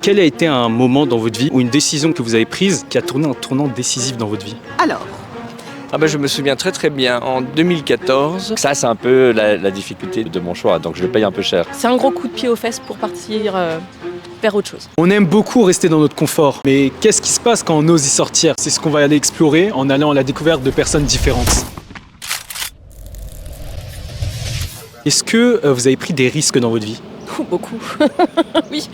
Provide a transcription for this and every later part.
Quel a été un moment dans votre vie ou une décision que vous avez prise qui a tourné un tournant décisif dans votre vie? Alors, Je me souviens très très bien, en 2014. Ça, c'est un peu la difficulté de mon choix, donc je le paye un peu cher. C'est un gros coup de pied aux fesses pour partir vers autre chose. On aime beaucoup rester dans notre confort, mais qu'est-ce qui se passe quand on ose y sortir? C'est ce qu'on va aller explorer en allant à la découverte de personnes différentes. Est-ce que vous avez pris des risques dans votre vie? Beaucoup. Oui.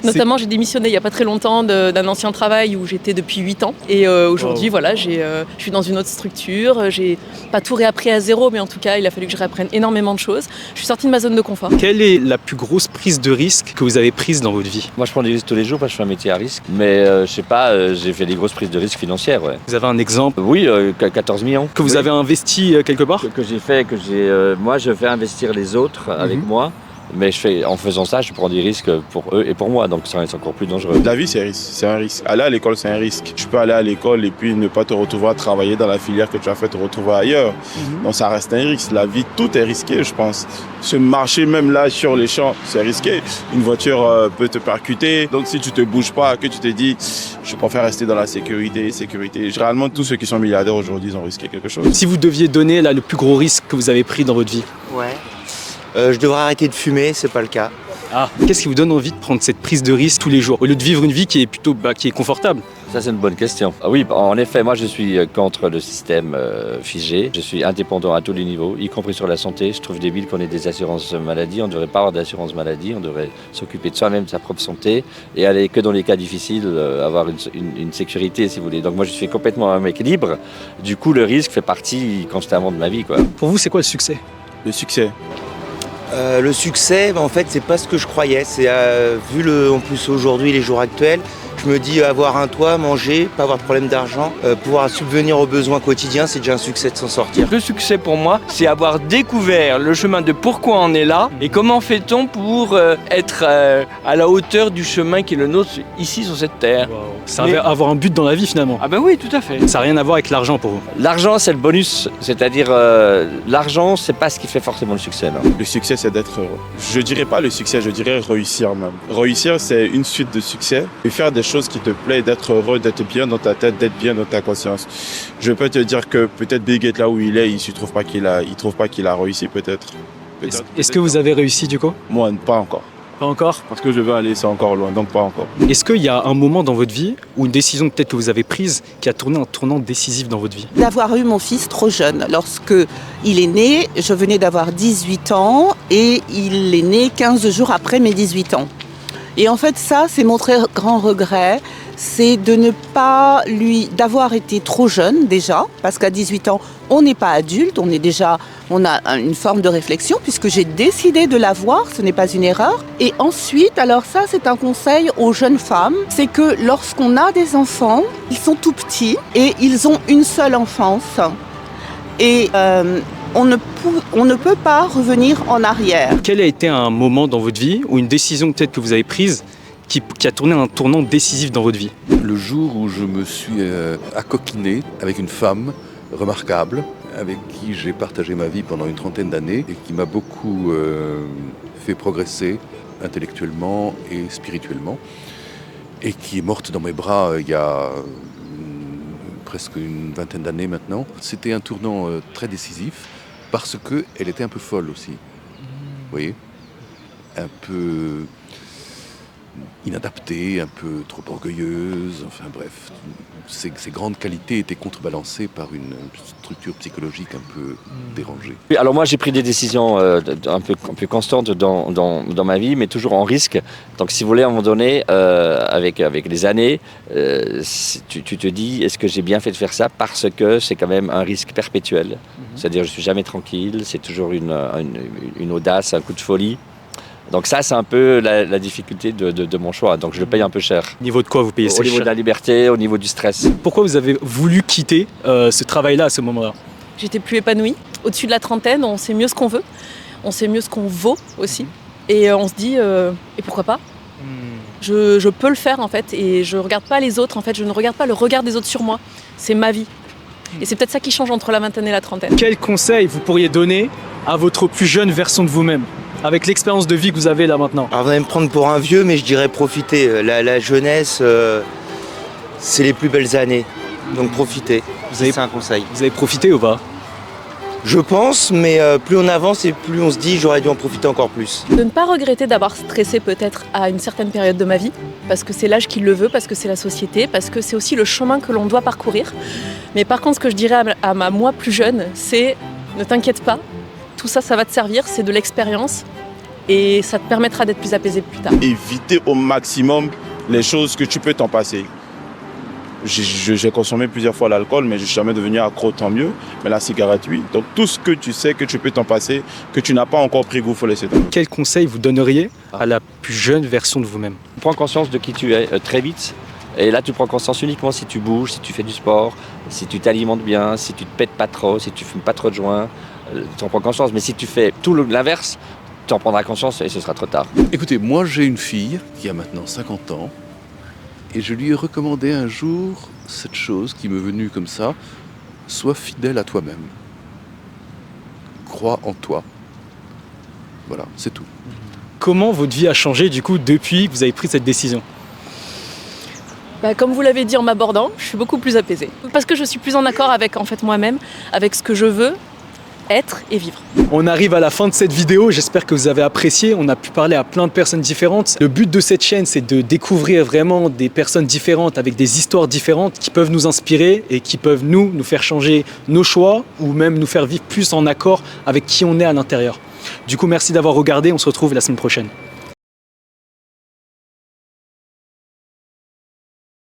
Notamment, j'ai démissionné il n'y a pas très longtemps d'un ancien travail où j'étais depuis 8 ans. Et aujourd'hui, voilà, je suis dans une autre structure. J'ai pas tout réappris à zéro, mais en tout cas, il a fallu que je réapprenne énormément de choses. Je suis sortie de ma zone de confort. Quelle est la plus grosse prise de risque que vous avez prise dans votre vie? Moi, je prends des risques tous les jours parce que je fais un métier à risque. Mais je sais pas, j'ai fait des grosses prises de risques financières, ouais. Vous avez un exemple Oui, 14 millions. que vous avez investi quelque part? Que j'ai fait, moi, je fais investir les autres avec moi. Mais en faisant ça, je prends des risques pour eux et pour moi, donc c'est encore plus dangereux. La vie, c'est un risque. Aller à l'école, c'est un risque. Tu peux aller à l'école et puis ne pas te retrouver à travailler dans la filière que tu as fait, te retrouver ailleurs. Donc ça reste un risque. La vie, tout est risqué, je pense. Se marcher même là sur les champs, c'est risqué. Une voiture peut te percuter. Donc si tu te bouges pas, que tu te dis, je préfère rester dans la sécurité. Généralement, tous ceux qui sont milliardaires aujourd'hui, ils ont risqué quelque chose. Si vous deviez donner là le plus gros risque que vous avez pris dans votre vie? Ouais. Je devrais arrêter de fumer, c'est pas le cas. Ah, qu'est-ce qui vous donne envie de prendre cette prise de risque tous les jours, au lieu de vivre une vie qui est plutôt qui est confortable? Ça, c'est une bonne question. Ah oui, en effet, moi, je suis contre le système figé. Je suis indépendant à tous les niveaux, y compris sur la santé. Je trouve débile qu'on ait des assurances maladie. On ne devrait pas avoir d'assurance maladie. On devrait s'occuper de soi-même, de sa propre santé, et aller que dans les cas difficiles, avoir une sécurité, si vous voulez. Donc moi, je suis complètement un mec libre. Du coup, le risque fait partie constamment de ma vie, quoi. Pour vous, c'est quoi le succès? Le succès. Le succès, en fait, c'est pas ce que je croyais. C'est en plus aujourd'hui, les jours actuels, je me dis avoir un toit, manger, pas avoir de problème d'argent, pouvoir subvenir aux besoins quotidiens, c'est déjà un succès de s'en sortir. Le succès pour moi, c'est avoir découvert le chemin de pourquoi on est là et comment fait-on pour être à la hauteur du chemin qui est le nôtre ici sur cette terre. Wow. Ça va avoir un but dans la vie finalement. Ah ben oui, tout à fait. Ça n'a rien à voir avec l'argent pour vous. L'argent, c'est le bonus, c'est-à-dire l'argent, c'est pas ce qui fait forcément le succès. Non. Le succès, c'est d'être heureux. Je dirais pas le succès, je dirais réussir même. Réussir, c'est une suite de succès et faire des choses qui te plaisent, d'être heureux, d'être bien dans ta tête, d'être bien dans ta conscience. Je peux te dire que peut-être Bill Gates, là où il est, il trouve pas qu'il a réussi peut-être. Est-ce que vous avez réussi du coup? Moi, pas encore. Pas encore? Parce que je veux aller, c'est encore loin, donc pas encore. Est-ce qu'il y a un moment dans votre vie ou une décision peut-être que vous avez prise qui a tourné un tournant décisif dans votre vie? d'avoir eu mon fils trop jeune. Lorsque il est né, je venais d'avoir 18 ans et il est né 15 jours après mes 18 ans. Et en fait, ça, c'est mon très grand regret, c'est de ne pas d'avoir été trop jeune déjà, parce qu'à 18 ans, on n'est pas adulte, on a une forme de réflexion, puisque j'ai décidé de l'avoir, ce n'est pas une erreur. Et ensuite, alors ça, c'est un conseil aux jeunes femmes, c'est que lorsqu'on a des enfants, ils sont tout petits et ils ont une seule enfance. Et on ne peut pas revenir en arrière. Quel a été un moment dans votre vie ou une décision peut-être que vous avez prise qui a tourné un tournant décisif dans votre vie? Le jour où je me suis accoquiné avec une femme remarquable, avec qui j'ai partagé ma vie pendant une trentaine d'années et qui m'a beaucoup fait progresser intellectuellement et spirituellement, et qui est morte dans mes bras il y a presque une vingtaine d'années maintenant. C'était un tournant très décisif parce qu'elle était un peu folle aussi. Vous voyez ? Un peu inadaptée, un peu trop orgueilleuse, enfin bref. Ces grandes qualités étaient contrebalancées par une structure psychologique un peu dérangée. Oui, alors moi j'ai pris des décisions un peu constantes dans ma vie, mais toujours en risque. Donc si vous voulez, à un moment donné, avec les années, tu te dis, est-ce que j'ai bien fait de faire ça? Parce que c'est quand même un risque perpétuel. C'est-à-dire je ne suis jamais tranquille, c'est toujours une audace, un coup de folie. Donc ça, c'est un peu la difficulté de mon choix. Donc je le paye un peu cher. Au niveau de quoi vous payez? Au niveau de la liberté, au niveau du stress. Pourquoi vous avez voulu quitter ce travail-là à ce moment-là? J'étais plus épanouie. Au-dessus de la trentaine, on sait mieux ce qu'on veut. On sait mieux ce qu'on vaut aussi. Et on se dit, et pourquoi pas? Je peux le faire en fait. Et je ne regarde pas les autres en fait. Je ne regarde pas le regard des autres sur moi. C'est ma vie. Et c'est peut-être ça qui change entre la vingtaine et la trentaine. Quel conseil vous pourriez donner à votre plus jeune version de vous-même? Avec l'expérience de vie que vous avez là maintenant. Alors vous allez me prendre pour un vieux, mais je dirais profiter. La jeunesse, c'est les plus belles années. Donc profitez. C'est un conseil. Vous avez profité ou pas? Je pense, mais plus on avance et plus on se dit j'aurais dû en profiter encore plus. De ne pas regretter d'avoir stressé peut-être à une certaine période de ma vie, parce que c'est l'âge qui le veut, parce que c'est la société, parce que c'est aussi le chemin que l'on doit parcourir. Mais par contre, ce que je dirais à ma moi plus jeune, c'est ne t'inquiète pas, tout ça, ça va te servir, c'est de l'expérience et ça te permettra d'être plus apaisé plus tard. Éviter au maximum les choses que tu peux t'en passer. J'ai consommé plusieurs fois l'alcool, mais je ne suis jamais devenu accro, tant mieux. Mais la cigarette, oui. Donc tout ce que tu sais que tu peux t'en passer, que tu n'as pas encore pris goût, il faut laisser tomber. Quel conseil vous donneriez à la plus jeune version de vous-même? Prends conscience de qui tu es très vite. Et là, tu prends conscience uniquement si tu bouges, si tu fais du sport, si tu t'alimentes bien, si tu te pètes pas trop, si tu fumes pas trop de joints. Tu en prends conscience. Mais si tu fais tout l'inverse, tu en prendras conscience et ce sera trop tard. Écoutez, moi j'ai une fille qui a maintenant 50 ans et je lui ai recommandé un jour cette chose qui m'est venue comme ça: sois fidèle à toi-même. Crois en toi. Voilà, c'est tout. Comment votre vie a changé du coup depuis que vous avez pris cette décision? Comme vous l'avez dit en m'abordant, je suis beaucoup plus apaisée. Parce que je suis plus en accord avec en fait moi-même, avec ce que je veux être et vivre. On arrive à la fin de cette vidéo, j'espère que vous avez apprécié. On a pu parler à plein de personnes différentes. Le but de cette chaîne, c'est de découvrir vraiment des personnes différentes avec des histoires différentes qui peuvent nous inspirer et qui peuvent nous faire changer nos choix ou même nous faire vivre plus en accord avec qui on est à l'intérieur. Du coup, merci d'avoir regardé, on se retrouve la semaine prochaine.